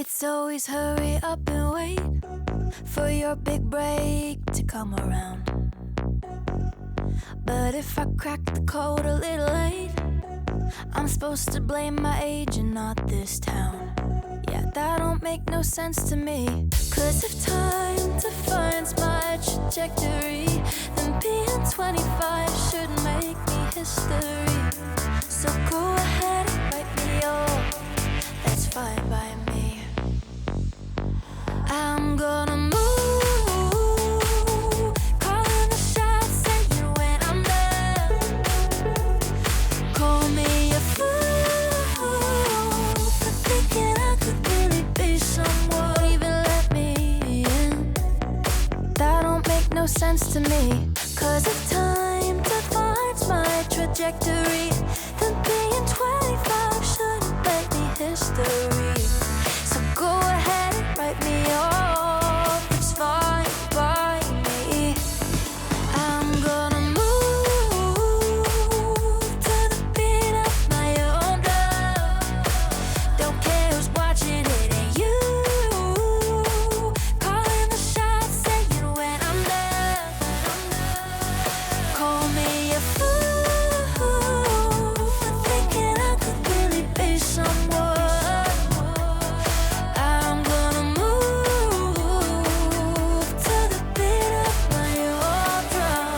It's always hurry up and wait for your big break to come around. But if I crack the code a little late, I'm supposed to blame my age and not this town. Yeah, that don't make no sense to me. 'Cause if time defines my trajectory, then being 25 should make me history. So go ahead and write me off, that's fine by me. I'm gonna move, calling the shots, saying when I'm done. Call me a fool for thinking I could really be someone, even let me in. That don't make no sense to me. 'Cause if time defines my trajectory, then being 25 shouldn't make me history. So go ahead and write me off, it's fine by me. I'm gonna move to the beat of my own drum. Don't care who's watching, it ain't you. Calling the shots, saying when I'm done. Call me a fool for thinking I could really be someone. I'm gonna move to the beat of my own drum.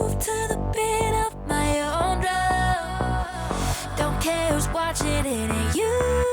Move to the beat of my own drum. Don't care who's watching, it ain't you.